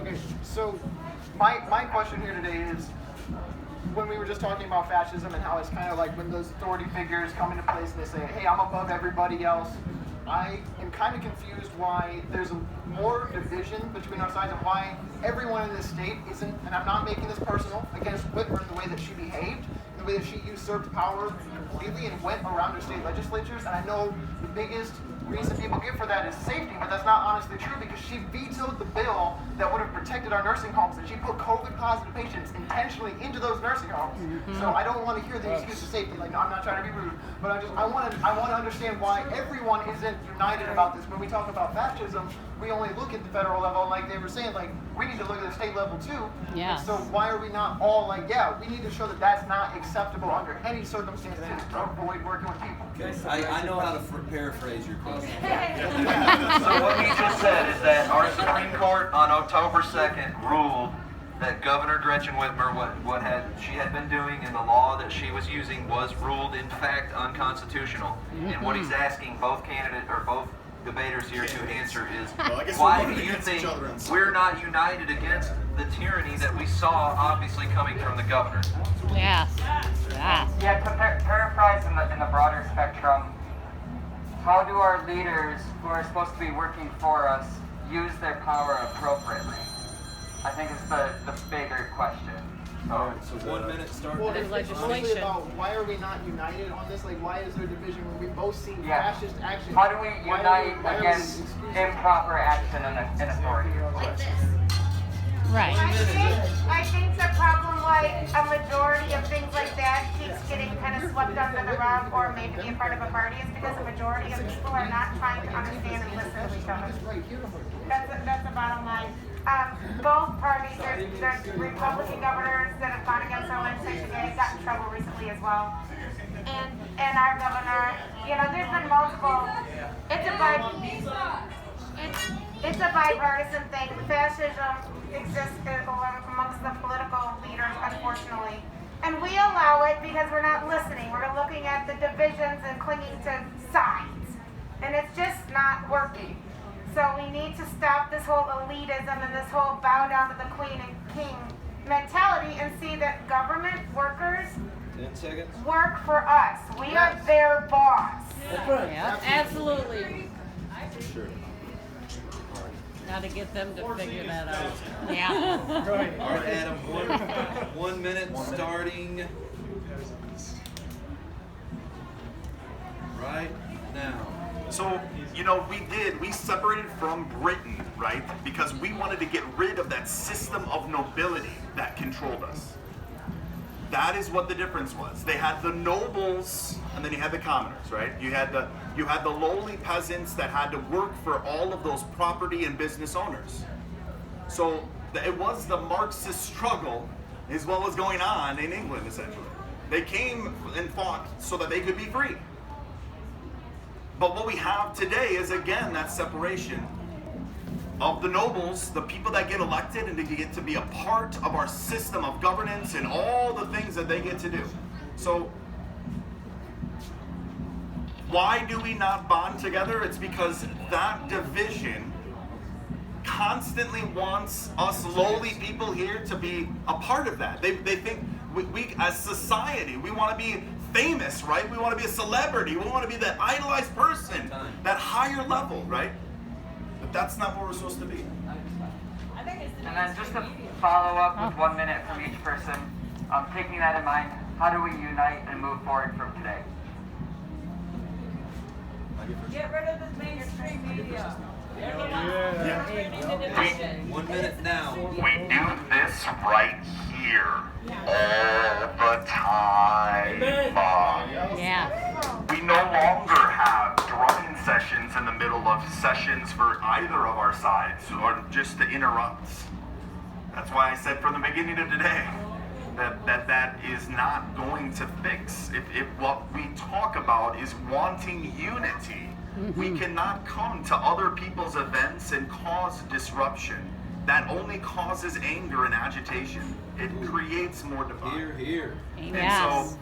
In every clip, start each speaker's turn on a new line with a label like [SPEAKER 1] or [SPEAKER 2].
[SPEAKER 1] Okay, so my question here today is, when we were just talking about fascism and how it's kind of like when those authority figures come into place and they say, hey, I'm above everybody else, I am kind of confused why there's more division between our sides and why everyone in this state isn't, and I'm not making this personal, against Whitmer in the way that she behaved, the way that she usurped power completely and went around her state legislatures. And I know the biggest reason people give for that is safety, but that's not honestly true because she vetoed the bill that would have protected our nursing homes, and she put COVID positive patients intentionally into those nursing homes. So I don't want to hear the excuse of safety. Like, no, I'm not trying to be rude, but I want to understand why everyone isn't united about this. When we talk about fascism, we only look at the federal level, and like they were saying, like we need to look at the state level too.
[SPEAKER 2] Yeah.
[SPEAKER 1] So why are we not all like, yeah, we need to show that that's not acceptable under any circumstances to avoid working with people.
[SPEAKER 3] I know how to paraphrase your question.
[SPEAKER 4] So what he just said is that our Supreme Court on October 2nd ruled that Governor Gretchen Whitmer, what she had been doing and the law that she was using was ruled in fact unconstitutional. And what he's asking both debaters here to answer is, why do you think we're not united against the tyranny that we saw obviously coming from the governor?
[SPEAKER 2] Yes. Yes.
[SPEAKER 5] Yeah, to paraphrase in the broader spectrum, how do our leaders who are supposed to be working for us use their power appropriately? I think it's the bigger question.
[SPEAKER 3] So 1 minute start.
[SPEAKER 1] Well,
[SPEAKER 2] There's
[SPEAKER 1] it's
[SPEAKER 2] legislation.
[SPEAKER 1] mostly about why are we not united on this? Like, why is there division when we both see
[SPEAKER 5] Yeah.
[SPEAKER 1] fascist action?
[SPEAKER 5] How do we
[SPEAKER 1] Why
[SPEAKER 5] unite
[SPEAKER 1] are we
[SPEAKER 5] against
[SPEAKER 1] excusing-
[SPEAKER 5] improper action and authority?
[SPEAKER 2] Right.
[SPEAKER 6] I think the problem why a majority of things like that keeps getting kind of swept under the rug or made to be a part of a party is because the majority of people are not trying to understand and listen to each other. That's the bottom line. Both parties, there's Republican governors that have gone against our legislation and got in trouble recently as well. And our governor, there's been multiple. It's a bipartisan thing. Fascism exists amongst the political leaders, unfortunately. And we allow it because we're not listening. We're looking at the divisions and clinging to sides. And it's just not working. So we need to stop this whole elitism and this whole bow down to the queen and king mentality and see that government workers
[SPEAKER 3] 10 seconds.
[SPEAKER 6] work for us. We are their boss.
[SPEAKER 2] Yeah, absolutely.
[SPEAKER 3] Sure.
[SPEAKER 2] Got to get them to figure that out. Yeah.
[SPEAKER 3] All right, Adam. 1 minute starting right now.
[SPEAKER 7] So, we separated from Britain, right? Because we wanted to get rid of that system of nobility that controlled us. That is what the difference was. They had the nobles, and then you had the commoners, right? You had the lowly peasants that had to work for all of those property and business owners. So it was the Marxist struggle is what was going on in England, essentially. They came and fought so that they could be free. But what we have today is, again, that separation of the nobles, the people that get elected and they get to be a part of our system of governance and all the things that they get to do. So why do we not bond together? It's because that division constantly wants us lowly people here to be a part of that. They think we as society, we want to be famous, right? We want to be a celebrity. We want to be that idolized person, that higher level, right? But that's not where we're supposed to be.
[SPEAKER 5] And then just to follow up with 1 minute from each person, taking that in mind, how do we unite and move forward from today?
[SPEAKER 8] Get rid of the mainstream media.
[SPEAKER 3] 1 minute now.
[SPEAKER 7] We do this right here all the time.
[SPEAKER 2] Yeah.
[SPEAKER 7] We no longer have drumming sessions in the middle of sessions for either of our sides, or just to interrupt. That's why I said from the beginning of today that is not going to fix. If what we talk about is wanting unity, we cannot come to other people's events and cause disruption. That only causes anger and agitation. It creates more divide.
[SPEAKER 3] Here.
[SPEAKER 2] Yes.
[SPEAKER 7] And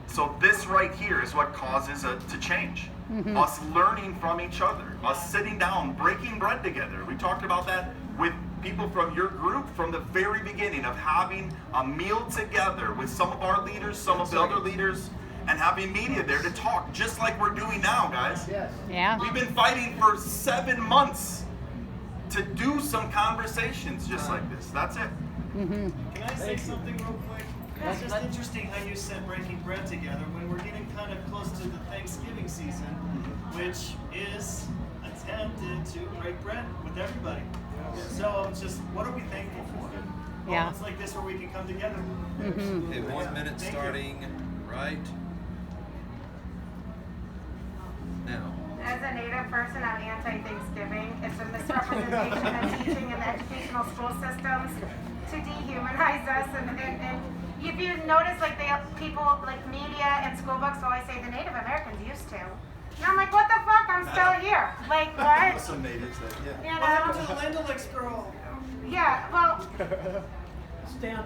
[SPEAKER 7] so this right here is what causes it to change. Us learning from each other, us sitting down, breaking bread together. We talked about that with people from your group from the very beginning of having a meal together with some of our leaders, some of the other leaders, and having media there to talk, just like we're doing now, guys.
[SPEAKER 1] Yes.
[SPEAKER 2] Yeah.
[SPEAKER 7] We've been fighting for 7 months to do some conversations just like this. That's it.
[SPEAKER 9] Can I say something real quick? It's just interesting how you said breaking bread together when we're getting kind of close to the Thanksgiving season, which is attempted to break bread with everybody. So it's just, what are we thankful for?
[SPEAKER 2] Yeah.
[SPEAKER 9] Moments like this where we can come together.
[SPEAKER 3] Okay, 1 minute
[SPEAKER 9] Thank you.
[SPEAKER 3] starting right now.
[SPEAKER 6] As a Native person, I'm anti-Thanksgiving. It's a misrepresentation of teaching in the educational school systems to dehumanize us. And if you notice, like people, like media and school books always say the Native Americans used to. And I'm like, what the fuck? I'm still here. Like, what?
[SPEAKER 7] Some natives that, yeah.
[SPEAKER 6] You
[SPEAKER 9] What happened to
[SPEAKER 6] know?
[SPEAKER 9] the Lindelix girl?
[SPEAKER 6] Yeah, well,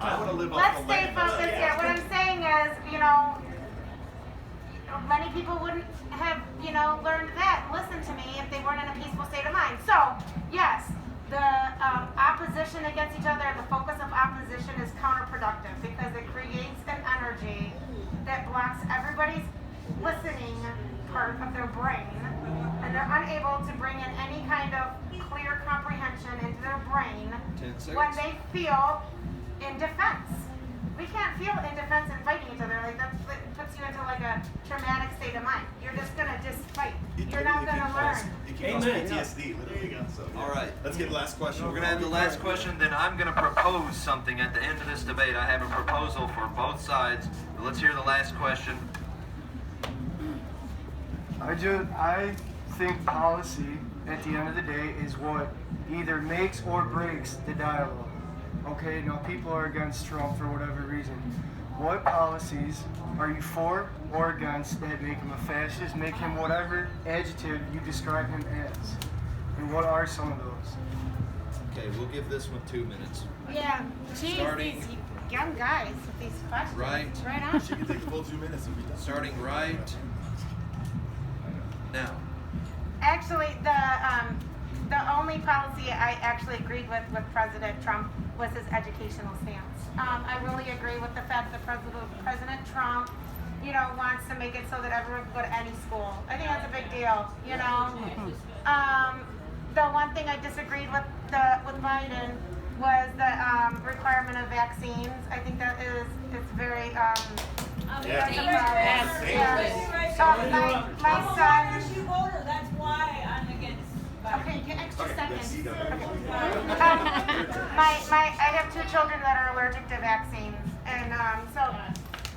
[SPEAKER 7] I want to live off
[SPEAKER 6] let's
[SPEAKER 7] the
[SPEAKER 6] stay
[SPEAKER 7] land.
[SPEAKER 6] focused here. What I'm saying is, many people wouldn't have, learned that, listened to me if they weren't in a peaceful state of mind. So, yes, the opposition against each other, the focus of opposition is counterproductive because it creates an energy that blocks everybody's listening part of their brain, and they're unable to bring in any kind of clear comprehension into their brain
[SPEAKER 3] 10 seconds.
[SPEAKER 6] when they feel in defense. We can't feel in defense and fighting each other. Like that puts you into like a traumatic state of mind. You're just gonna just fight. You're not gonna learn.
[SPEAKER 7] It can cause PTSD, literally. So,
[SPEAKER 3] All right.
[SPEAKER 7] Let's get the last question.
[SPEAKER 3] We're gonna have the last question.
[SPEAKER 4] Then I'm going to propose something at the end of this debate. I have a proposal for both sides. But let's hear the last question.
[SPEAKER 10] I think policy at the end of the day is what either makes or breaks the dialogue. Okay, now people are against Trump for whatever reason. What policies are you for or against that make him a fascist, make him whatever adjective you describe him as? And what are some of those?
[SPEAKER 3] Okay, we'll give this one 2 minutes.
[SPEAKER 6] Yeah. Geez,
[SPEAKER 3] Starting-
[SPEAKER 6] these young guys with these questions.
[SPEAKER 3] Right.
[SPEAKER 6] Right on.
[SPEAKER 7] She can take the full 2 minutes and be done.
[SPEAKER 3] Starting right now.
[SPEAKER 6] Actually, the only policy I actually agreed with President Trump was his educational stance. I really agree with the fact that President Trump, wants to make it so that everyone can go to any school. I think that's a big deal. The one thing I disagreed with Biden was the requirement of vaccines. I think that it's very
[SPEAKER 8] Yes.
[SPEAKER 6] my son.
[SPEAKER 8] She voted, that's why I'm against.
[SPEAKER 6] Okay, get extra seconds. I have 2 children that are allergic to vaccines, and so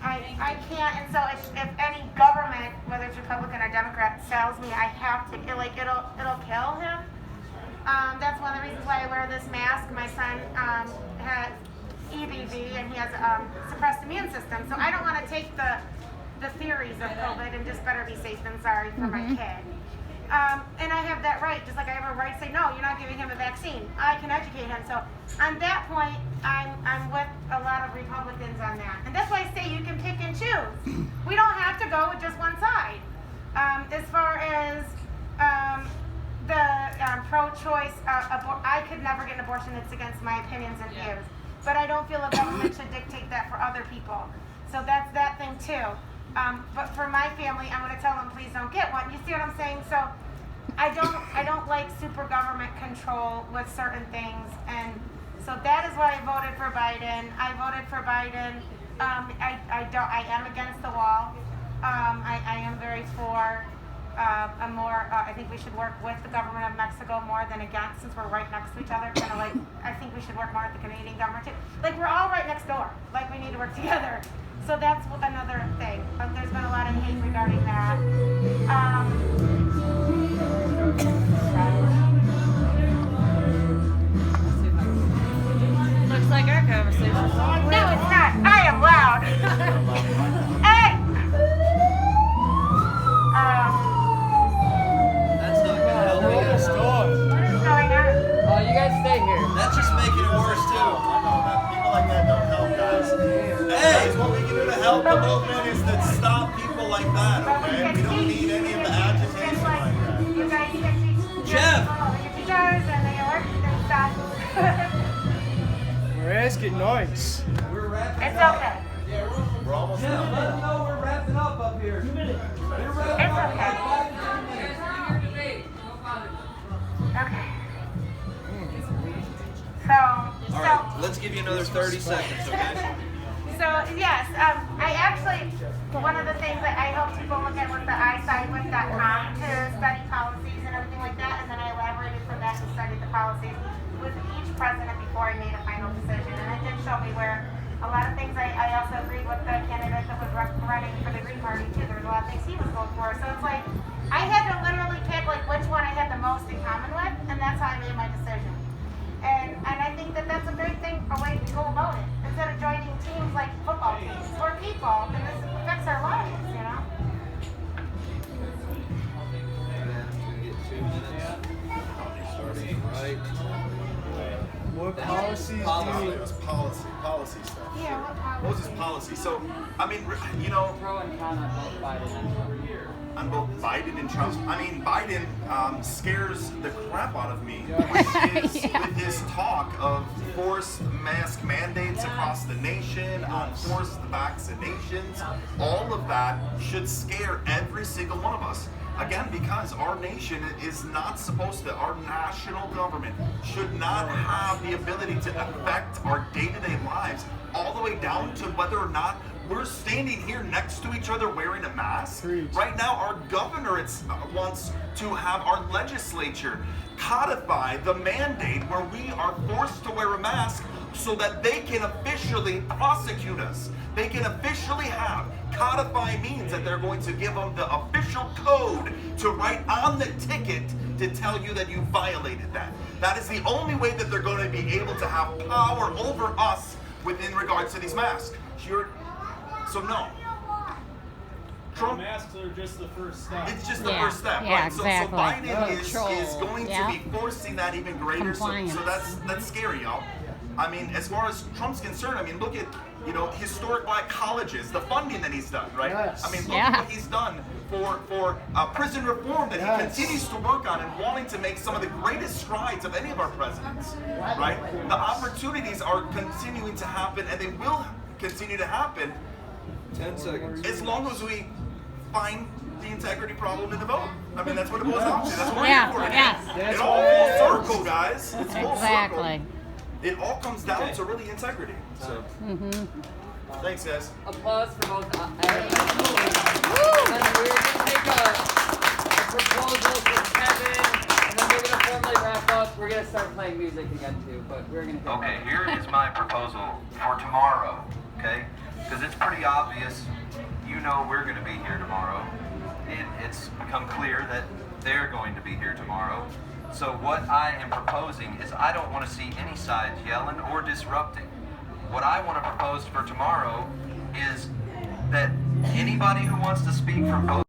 [SPEAKER 6] I can't. And so if any government, whether it's Republican or Democrat, tells me I have to, it'll kill him. That's one of the reasons why I wear this mask. My son has EBV and he has suppressed immune system, so I don't want to take the theories of COVID and just better be safe than sorry for my kid. And I have that right, just like I have a right to say, no, you're not giving him a vaccine. I can educate him. So on that point, I'm with a lot of Republicans on that. And that's why I say you can pick and choose. We don't have to go with just one side. As far as the pro-choice, I could never get an abortion. It's against my opinions and views. But I don't feel a government should dictate that for other people. So that's that thing too. But for my family, I'm going to tell them, please don't get one. You see what I'm saying? So I don't like super government control with certain things, and so that is why I voted for Biden. I voted for Biden. I am against the wall. I am very for a more. I think we should work with the government of Mexico more than against, since we're right next to each other. Kind of like I think we should work more with the Canadian government too. Like we're all right next door. Like we need to work together. So that's another thing. But there's been a lot of hate regarding that.
[SPEAKER 2] Looks like our conversation's all
[SPEAKER 6] No, it's not. I am loud. Hey!
[SPEAKER 3] That's not gonna help
[SPEAKER 6] What
[SPEAKER 3] either.
[SPEAKER 6] is going on?
[SPEAKER 10] Oh, you guys stay here.
[SPEAKER 3] That's just making it worse too.
[SPEAKER 7] I know, man. People like that don't help, guys. Hey, what we can do to help the movement is to stop people like that, okay? We don't need any of the agitation like that.
[SPEAKER 6] You guys can teach
[SPEAKER 3] Jeff!
[SPEAKER 6] your teachers and they work and stuff.
[SPEAKER 10] guys get noise.
[SPEAKER 3] We're wrapping
[SPEAKER 6] It's
[SPEAKER 3] up.
[SPEAKER 6] okay.
[SPEAKER 3] We're almost done. Let them know we're wrapping up here. 2 minutes. We're wrapping
[SPEAKER 6] It's
[SPEAKER 3] up.
[SPEAKER 6] okay.
[SPEAKER 3] 5 minutes.
[SPEAKER 6] Okay.
[SPEAKER 3] All right, let's give you another 30 seconds, okay?
[SPEAKER 6] So yes, I actually, one of the things that I helped people look at was the isidewith.com to study policies and everything like that, and then I elaborated from that and studied the policies with each president before I made a final decision. And it did show me where a lot of things I also agreed with the candidate that was running for the Green Party too. There was a lot of things he was going for. So it's like, I had to literally pick like which one I had the most in common with, and that's how I made my decision. And I think that that's a great thing, a way to go about it. Instead of joining teams like football teams or people, and this affects our lives, you know?
[SPEAKER 3] We get 2 minutes. Starting right.
[SPEAKER 10] What policies do you...
[SPEAKER 7] It was policy stuff.
[SPEAKER 6] Yeah, what
[SPEAKER 7] What was his policy? So, I mean, you know,
[SPEAKER 5] Pro and con on both Biden and Trump.
[SPEAKER 7] on both Biden and Trump. I mean, Biden scares the crap out of me with his talk of forced mask mandates across the nation, on forced vaccinations. All of that should scare every single one of us. Again, because our nation is not supposed to, our national government should not have the ability to affect our day-to-day lives, all the way down to whether or not we're standing here next to each other wearing a mask. Right now, our governor wants to have our legislature codify the mandate where we are forced to wear a mask so that they can officially prosecute us. They can officially codify means that they're going to give them the official code to write on the ticket to tell you that you violated that. That is the only way that they're going to be able to have power over us within regards to these masks. So no. Trump,
[SPEAKER 9] masks are just the first step.
[SPEAKER 7] it's just the
[SPEAKER 2] Yeah,
[SPEAKER 7] first step,
[SPEAKER 2] yeah,
[SPEAKER 7] right? So
[SPEAKER 2] exactly.
[SPEAKER 7] Biden is
[SPEAKER 2] Control,
[SPEAKER 7] going
[SPEAKER 2] yeah.
[SPEAKER 7] to be forcing that even greater. So
[SPEAKER 2] Compliance.
[SPEAKER 7] that's scary, y'all. I mean, as far as Trump's concerned, I mean, look at, historic black colleges, the funding that he's done, right?
[SPEAKER 10] Yes.
[SPEAKER 7] I mean, look
[SPEAKER 2] Yeah.
[SPEAKER 7] at what he's done for prison reform that he continues to work on and wanting to make some of the greatest strides of any of our presidents, right? The opportunities are continuing to happen, and they will continue to happen
[SPEAKER 3] 10 seconds.
[SPEAKER 7] as long as we find the integrity problem in the vote. I mean, that's what it boils down to. That's what we're
[SPEAKER 2] Yeah,
[SPEAKER 7] here for.
[SPEAKER 2] yes.
[SPEAKER 7] It all full circle, guys. It's full
[SPEAKER 2] Exactly.
[SPEAKER 7] circle. It all comes down to really integrity. So, thanks, guys.
[SPEAKER 5] Applause for both. And we're going to take a proposal from Kevin, and then we're going to formally wrap up. We're going to start playing music again too, but we're going to.
[SPEAKER 4] Okay, here is my proposal for tomorrow, okay? Because it's pretty obvious, we're going to be here tomorrow. It's become clear that they're going to be here tomorrow. So what I am proposing is I don't want to see any sides yelling or disrupting. What I want to propose for tomorrow is that anybody who wants to speak from both